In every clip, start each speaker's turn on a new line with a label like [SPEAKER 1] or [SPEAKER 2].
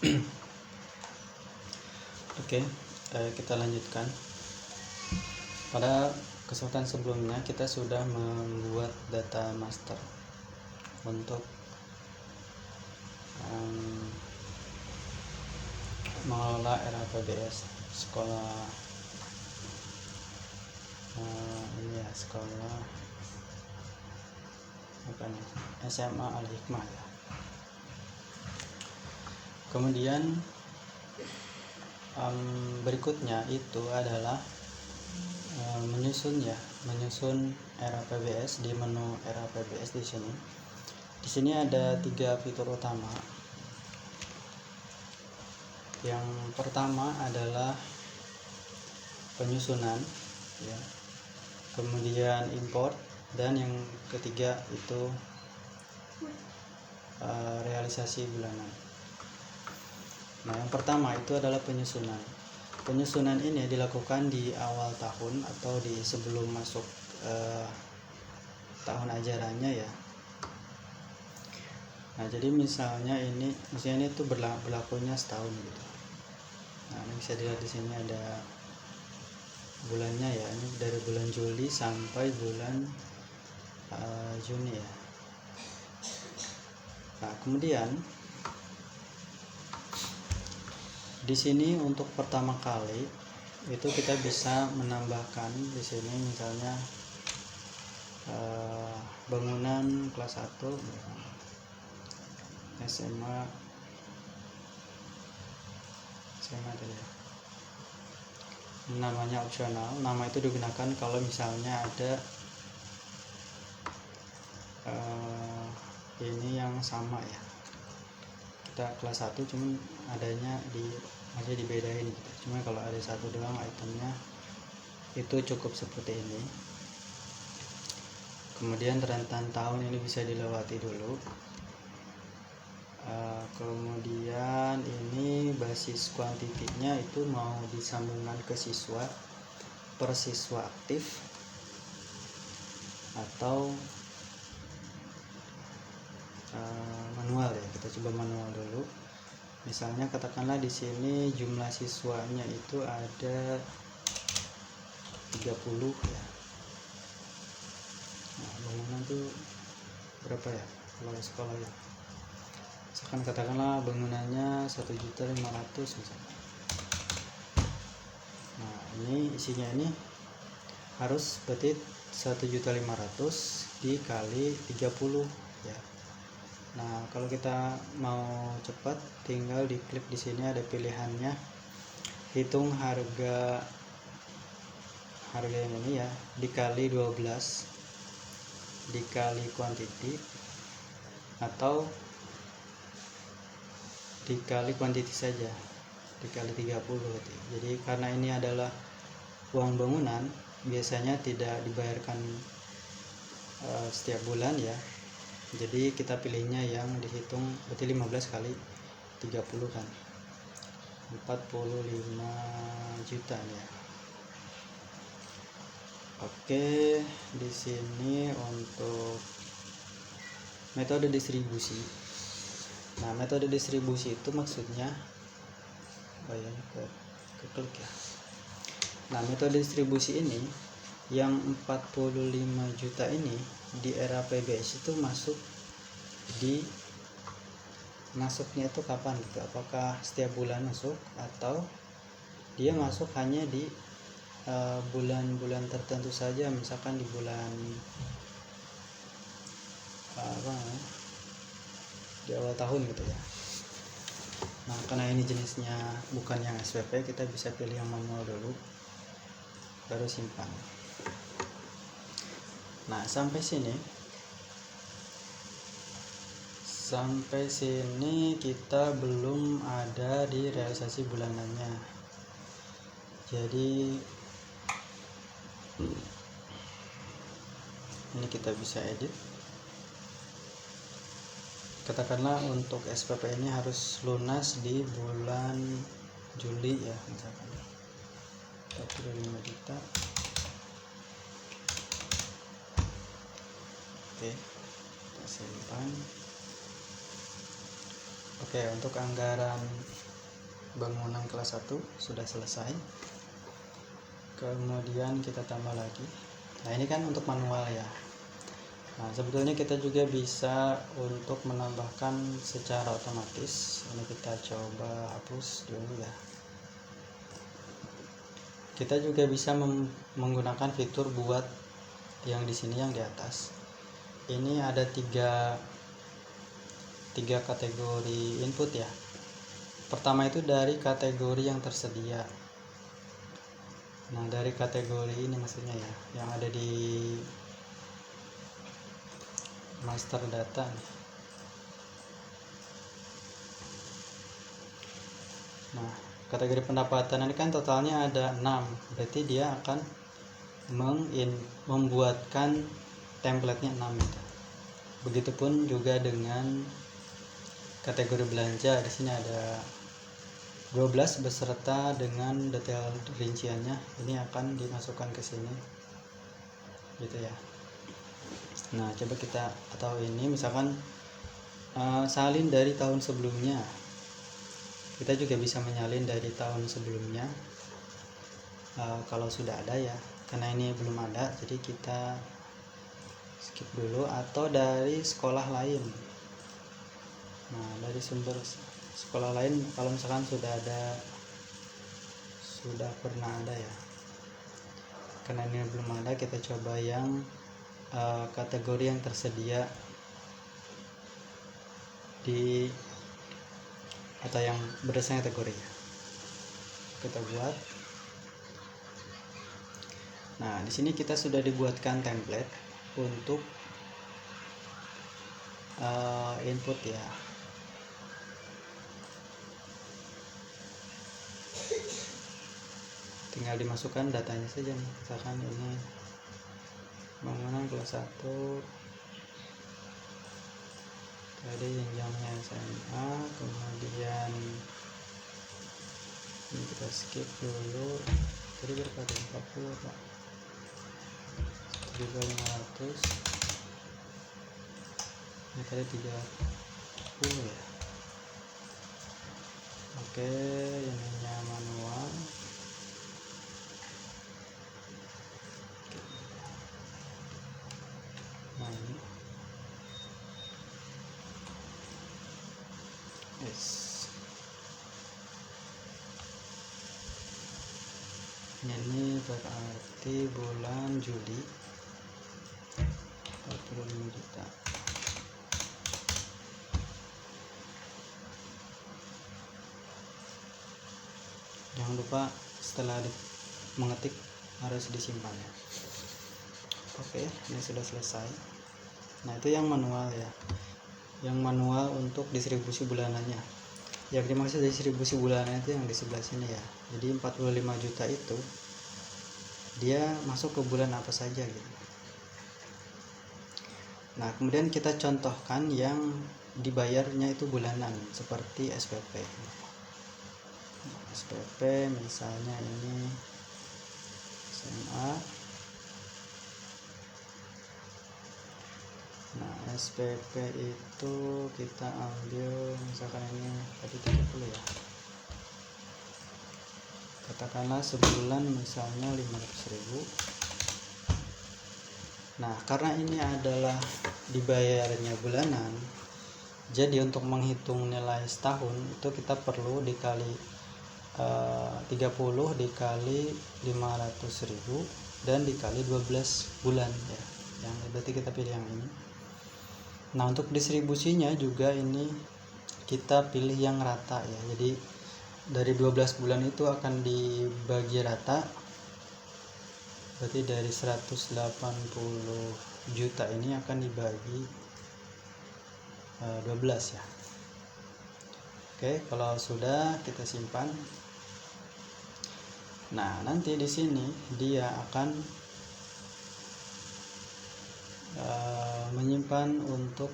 [SPEAKER 1] Oke, kita lanjutkan. Pada kesempatan sebelumnya kita sudah membuat data master untuk mengelola RAPBS sekolah sekolah SMA Al-Hikmah ya. Kemudian berikutnya itu adalah menyusun RAPBS di menu RAPBS di sini. Di sini ada 3 fitur utama. Yang pertama adalah penyusunan ya. Kemudian import, dan yang ketiga itu realisasi bulanan. Nah, yang pertama itu adalah penyusunan. Penyusunan ini dilakukan di awal tahun atau di sebelum masuk tahun ajarannya ya. Nah, jadi misalnya ini itu berlakunya setahun gitu. Nah, ini bisa dilihat di sini ada bulannya ya. Ini dari bulan Juli sampai bulan Juni ya. Nah, kemudian di sini untuk pertama kali itu kita bisa menambahkan di sini misalnya bangunan kelas 1 SMA tadi ya. Namanya opsional. Nama itu digunakan kalau misalnya ada ini yang sama ya. Kita kelas 1 cuman adanya masih dibedain gitu. Cuma kalau ada satu doang itemnya itu cukup seperti ini. Kemudian rentan tahun ini bisa dilewati dulu. Kemudian ini basis kuantitinya itu mau disambungkan ke siswa per siswa aktif atau manual ya. Kita coba manual dulu. Misalnya katakanlah di sini jumlah siswanya itu ada 30 ya. Nah, bangunan tuh berapa ya kalau sekolah ya? Misalkan katakanlah bangunannya 1.500.000 misalnya. Nah, ini isinya ini harus berarti 1.500.000 dikali 30 ya. Nah, kalau kita mau cepat tinggal diklik di sini ada pilihannya hitung harga yang ini ya dikali 12 dikali kuantiti atau dikali kuantiti saja dikali 30 berarti. Jadi karena ini adalah uang bangunan biasanya tidak dibayarkan setiap bulan ya. Jadi kita pilihnya yang dihitung berarti 15 kali 30 kan 45 juta ya. Oke, di sini untuk metode distribusi. Nah, metode distribusi itu maksudnya ke klik ya. Nah, metode distribusi ini yang 45 juta ini di RAPBS itu masuknya itu kapan gitu? Apakah setiap bulan masuk atau dia masuk hanya di bulan-bulan tertentu saja, misalkan di bulan di awal tahun gitu ya. Nah, karena ini jenisnya bukan yang SPP, kita bisa pilih yang manual dulu baru simpan. Nah, sampai sini kita belum ada di realisasi bulanannya. Jadi ini kita bisa edit. Katakanlah untuk SPP ini harus lunas di bulan Juli ya, misalkan 45 juta. Oke, kita simpan. Oke, untuk anggaran bangunan kelas 1 sudah selesai. Kemudian kita tambah lagi. Nah, ini kan untuk manual ya. Nah, sebetulnya kita juga bisa untuk menambahkan secara otomatis. Ini kita coba hapus dulu ya. Kita juga bisa menggunakan fitur buat yang di sini, yang di atas. Ini ada tiga kategori input ya. Pertama itu dari kategori yang tersedia. Nah, dari kategori ini maksudnya ya, yang ada di master data nih. Nah, kategori pendapatan ini kan totalnya ada 6, berarti dia akan membuatkan template-nya 6 gitu. Begitupun juga dengan kategori belanja. Di sini ada 12 beserta dengan detail rinciannya. Ini akan dimasukkan ke sini gitu ya. Nah, coba kita atau ini misalkan salin dari tahun sebelumnya. Kita juga bisa menyalin dari tahun sebelumnya kalau sudah ada ya. Karena ini belum ada, jadi kita skip dulu. Atau dari sekolah lain. Nah, dari sumber sekolah lain kalau misalkan sudah pernah ada ya. Karena ini belum ada, kita coba yang kategori yang tersedia di atau yang berdasarkan kategori ya. Kita buat. Nah, di sini kita sudah dibuatkan template untuk input ya. Tinggal dimasukkan datanya saja nih. Misalkan ini bangunan kelas 1 tadi jenjangnya SMA, kemudian ini kita skip dulu. Tadi berapa? 40 Pak, 1.500. ini tadi 30 ya. Oke, ininya manual. Nah, ini yes. Ini berarti bulan Juli 45 juta. Jangan lupa setelah mengetik harus disimpan ya. Oke, ini sudah selesai. Nah, itu yang manual ya. Yang manual untuk distribusi bulanannya. Yang dimaksud distribusi bulanan itu yang di sebelah sini ya. Jadi 45 juta itu dia masuk ke bulan apa saja gitu. Nah, kemudian kita contohkan yang dibayarnya itu bulanan seperti SPP. SPP misalnya ini SMA. Nah, SPP itu kita ambil misalkan ini tadi 30 ya. Katakanlah sebulan misalnya 500.000. Nah, karena ini adalah dibayarnya bulanan, jadi untuk menghitung nilai setahun itu kita perlu dikali 30 dikali 500.000 dan dikali 12 bulan ya. Yang berarti kita pilih yang ini. Nah, untuk distribusinya juga ini kita pilih yang rata ya. Jadi dari 12 bulan itu akan dibagi rata. Berarti dari 180 juta ini akan dibagi 12 ya. Oke, kalau sudah kita simpan. Nah, nanti di sini dia akan menyimpan untuk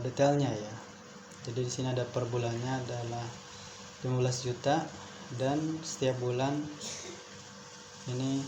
[SPEAKER 1] detailnya ya. Jadi di sini ada per bulannya adalah 15 juta dan setiap bulan ini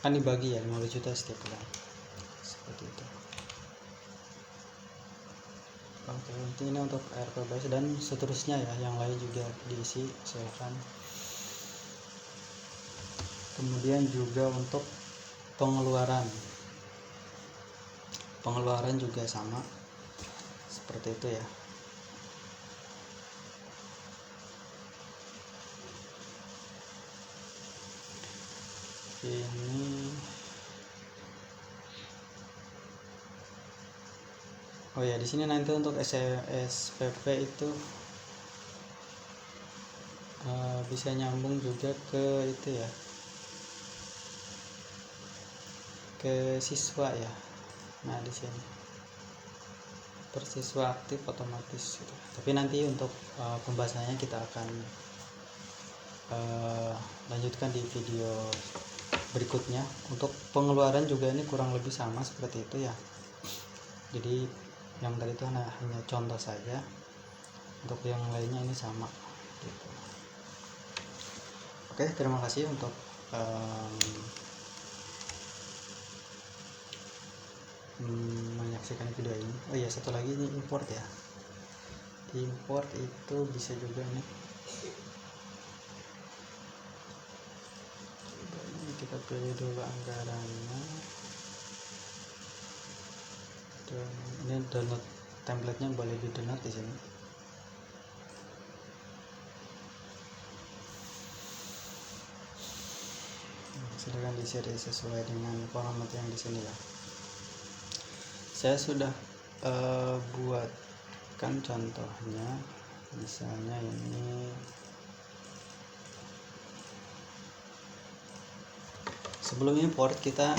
[SPEAKER 1] akan dibagi ya 15 juta setiap bulan. Seperti itu. Oke, ini untuk RPBS dan seterusnya ya, yang lain juga diisi, silakan. Kemudian juga untuk pengeluaran juga sama seperti itu ya. Ini oh ya, di sini nanti untuk SPP itu bisa nyambung juga ke itu ya, ke siswa ya. Nah di sini persiswa aktif otomatis gitu. Tapi nanti untuk pembahasannya kita akan lanjutkan di video berikutnya. Untuk pengeluaran juga ini kurang lebih sama seperti itu ya. Jadi yang tadi itu hanya contoh saja, untuk yang lainnya ini sama gitu. Oke, terima kasih untuk menyaksikan video ini. Oh iya, satu lagi ini import ya. Import itu bisa juga nih, kita pilih dulu anggarannya, dan ini download template-nya boleh di download di sini. Silakan diisi sesuai dengan format yang di sini ya. Saya sudah buatkan contohnya, misalnya ini. Sebelum import kita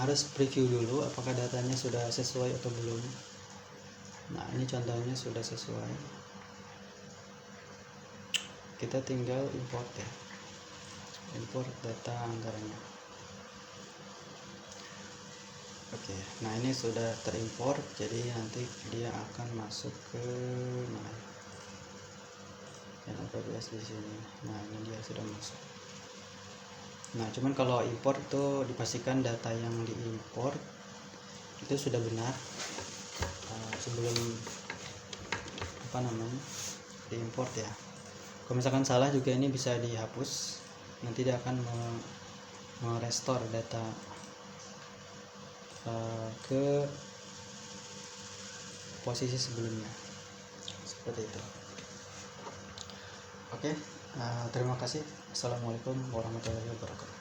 [SPEAKER 1] harus preview dulu apakah datanya sudah sesuai atau belum. Nah ini contohnya sudah sesuai, kita tinggal import ya, import data anggarannya. Oke, nah ini sudah terimport, jadi nanti dia akan masuk ke mana yang APBS di sini. Nah ini dia sudah masuk. Nah cuman kalau import itu dipastikan data yang diimport itu sudah benar sebelum diimport ya. Kalau misalkan salah juga ini bisa dihapus, nanti dia akan merestore data ke posisi sebelumnya seperti itu. Oke, terima kasih. Assalamualaikum warahmatullahi wabarakatuh.